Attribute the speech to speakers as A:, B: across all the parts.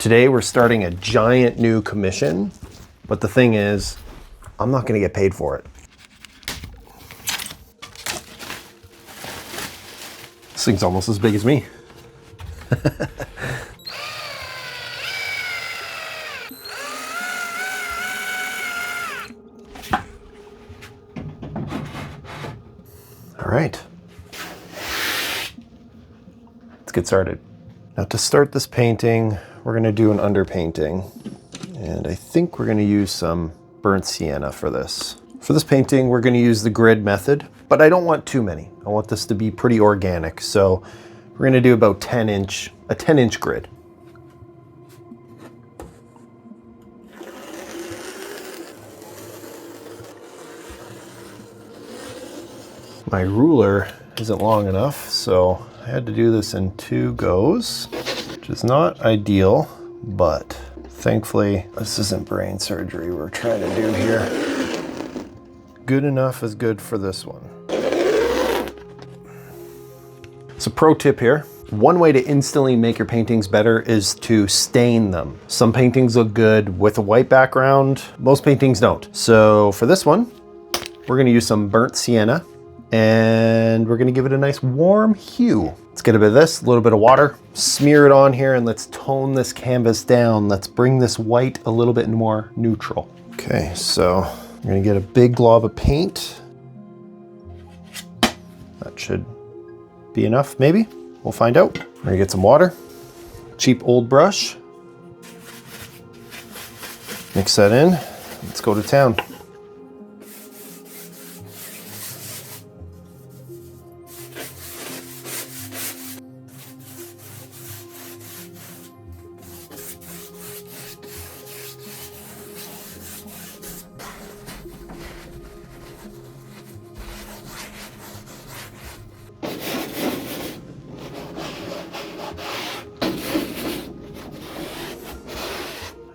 A: Today we're starting a giant new commission, but the thing is, I'm not gonna get paid for it. This thing's almost as big as me. All right, let's get started. Now to start this painting, we're gonna do an underpainting. And I think we're gonna use some burnt sienna for this. For this painting, we're gonna use the grid method, but I don't want too many. I want this to be pretty organic. So we're gonna do about a 10 inch grid. My ruler isn't long enough, so I had to do this in 2 goes, which is not ideal, but thankfully this isn't brain surgery we're trying to do here. Good enough is good for this one. So pro tip here, one way to instantly make your paintings better is to stain them. Some paintings look good with a white background, most paintings don't. So for this one, we're gonna use some burnt sienna and we're gonna give it a nice warm hue. Let's get a bit of this, a little bit of water, smear it on here, and let's tone this canvas down. Let's bring this white a little bit more neutral. Okay, so I'm gonna get a big glob of paint. That should be enough, maybe. We'll find out. We're gonna get some water, cheap old brush. Mix that in, let's go to town.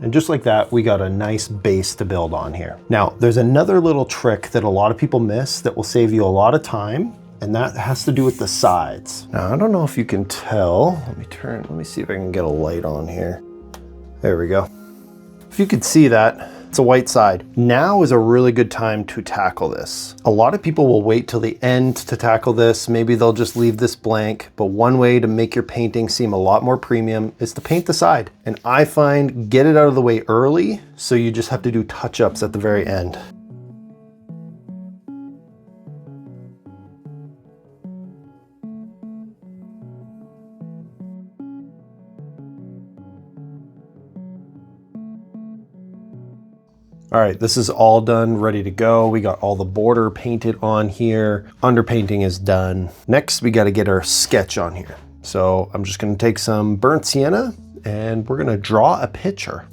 A: And just like that, we got a nice base to build on here. Now, there's another little trick that a lot of people miss that will save you a lot of time, and that has to do with the sides. Now, I don't know if you can tell. Let me see if I can get a light on here. There we go. If you could see that, it's a white side. Now is a really good time to tackle this. A lot of people will wait till the end to tackle this. Maybe they'll just leave this blank, but one way to make your painting seem a lot more premium is to paint the side. And I find get it out of the way early, so you just have to do touch-ups at the very end. All right, this is all done, ready to go. We got all the border painted on here. Underpainting is done. Next, we gotta get our sketch on here. So I'm just gonna take some burnt sienna and we're gonna draw a picture.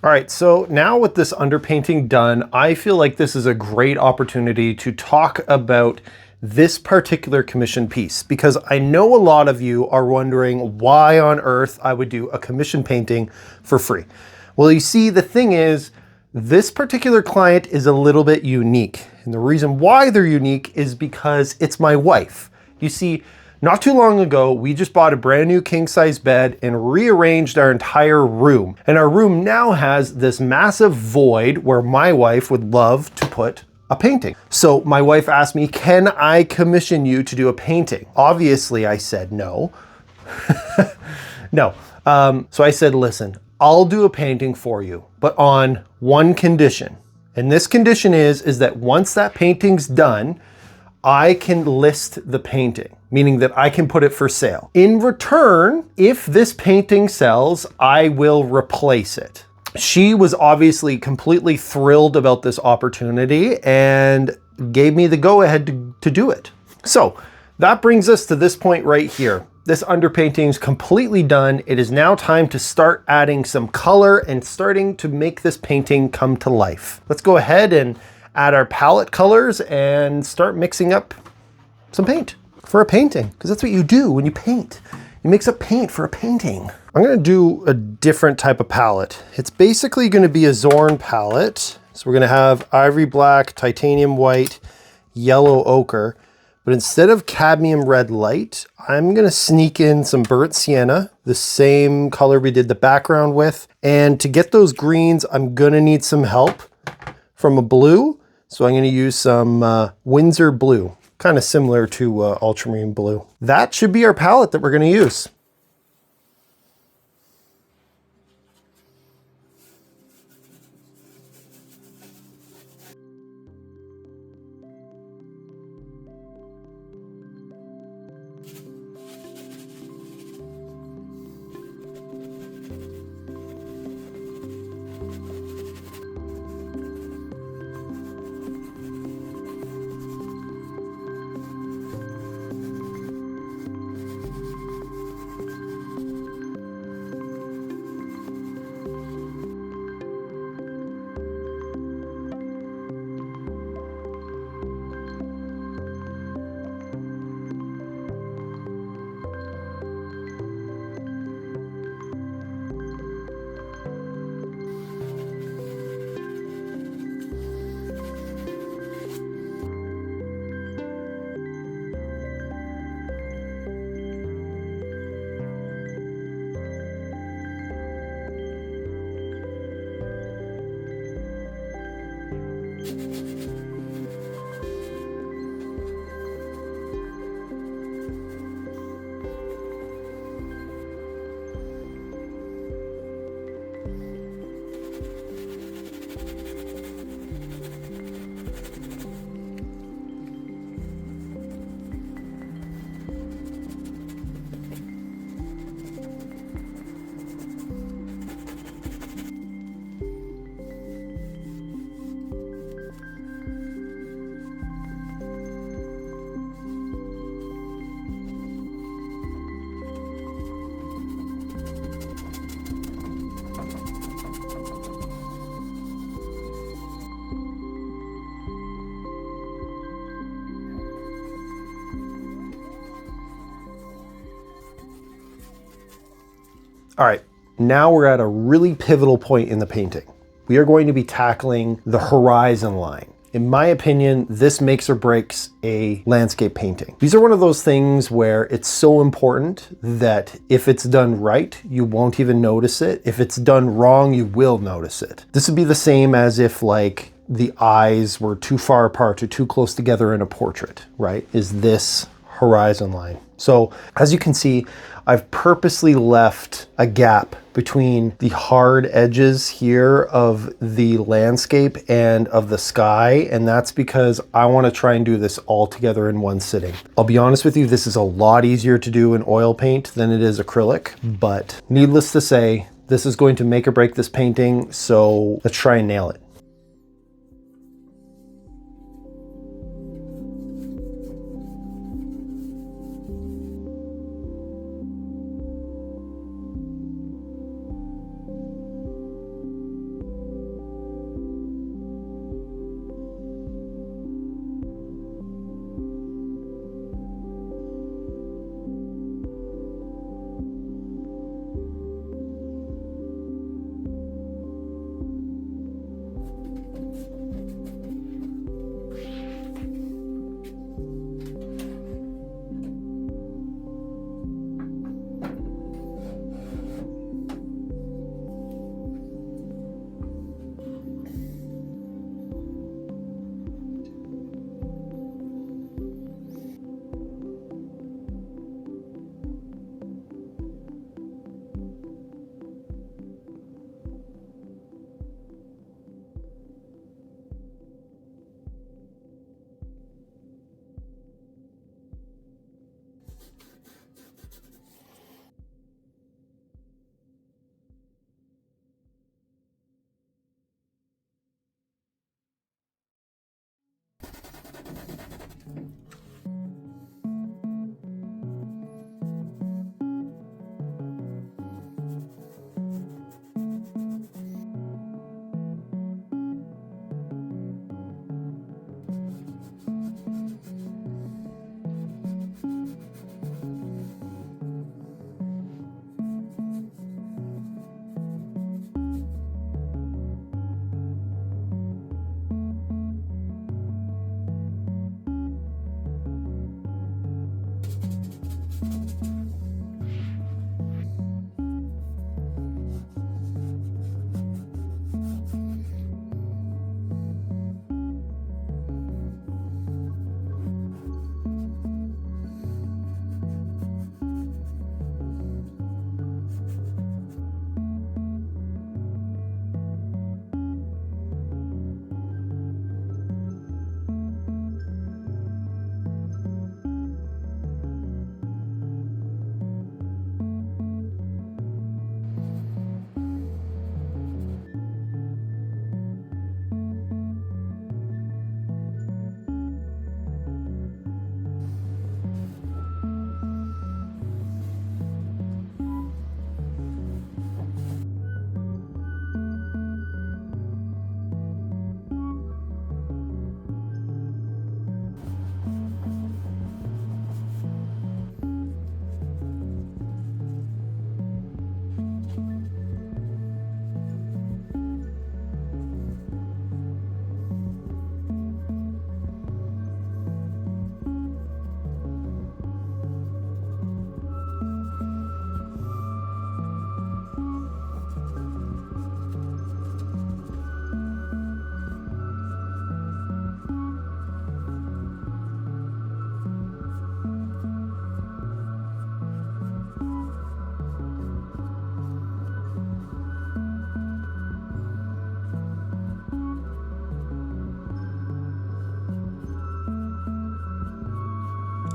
A: All right, so now with this underpainting done, I feel like this is a great opportunity to talk about this particular commission piece, because I know a lot of you are wondering why on earth I would do a commission painting for free. Well, you see, the thing is, this particular client is a little bit unique. And the reason why they're unique is because it's my wife. You see, not too long ago, we just bought a brand new king-size bed and rearranged our entire room. And our room now has this massive void where my wife would love to put a painting. So my wife asked me, can I commission you to do a painting? Obviously, I said no. No. So I said, listen, I'll do a painting for you, but on one condition. And this condition is that once that painting's done, I can list the painting. meaning that I can put it for sale. In return, if this painting sells, I will replace it. She was obviously completely thrilled about this opportunity and gave me the go-ahead to do it. So that brings us to this point right here. This underpainting is completely done. It is now time to start adding some color and starting to make this painting come to life. Let's go ahead and add our palette colors and start mixing up some paint for a painting, because that's what you do when you paint. You mix up paint for a painting. I'm gonna do a different type of palette. It's basically gonna be a Zorn palette. So we're gonna have Ivory Black, Titanium White, Yellow Ochre. But instead of cadmium red light, I'm gonna sneak in some burnt sienna, the same color we did the background with. And to get those greens, I'm gonna need some help from a blue. So I'm gonna use some Windsor Blue, kind of similar to ultramarine blue. That should be our palette that we're gonna use. All right, now we're at a really pivotal point in the painting. We are going to be tackling the horizon line. In my opinion, this makes or breaks a landscape painting. These are one of those things where it's so important that if it's done right, you won't even notice it. If it's done wrong, you will notice it. This would be the same as if like the eyes were too far apart or too close together in a portrait, right? Is this horizon line. So as you can see, I've purposely left a gap between the hard edges here of the landscape and of the sky, and that's because I want to try and do this all together in one sitting. I'll be honest with you, this is a lot easier to do in oil paint than it is acrylic, but needless to say, this is going to make or break this painting, so let's try and nail it.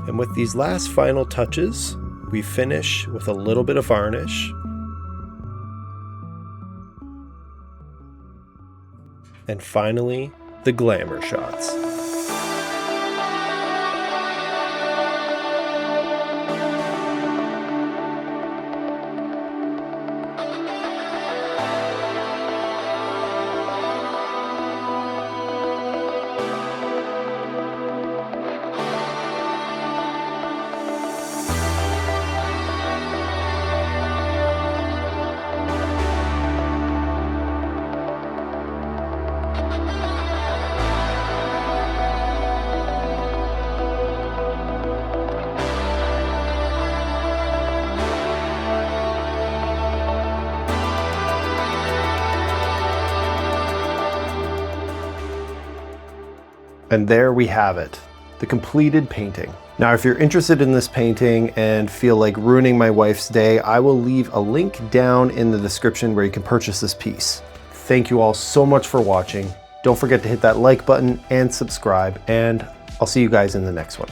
A: And with these last final touches, we finish with a little bit of varnish. And finally, the glamour shots. And there we have it, the completed painting. Now, if you're interested in this painting and feel like ruining my wife's day, I will leave a link down in the description where you can purchase this piece. Thank you all so much for watching. Don't forget to hit that like button and subscribe, and I'll see you guys in the next one.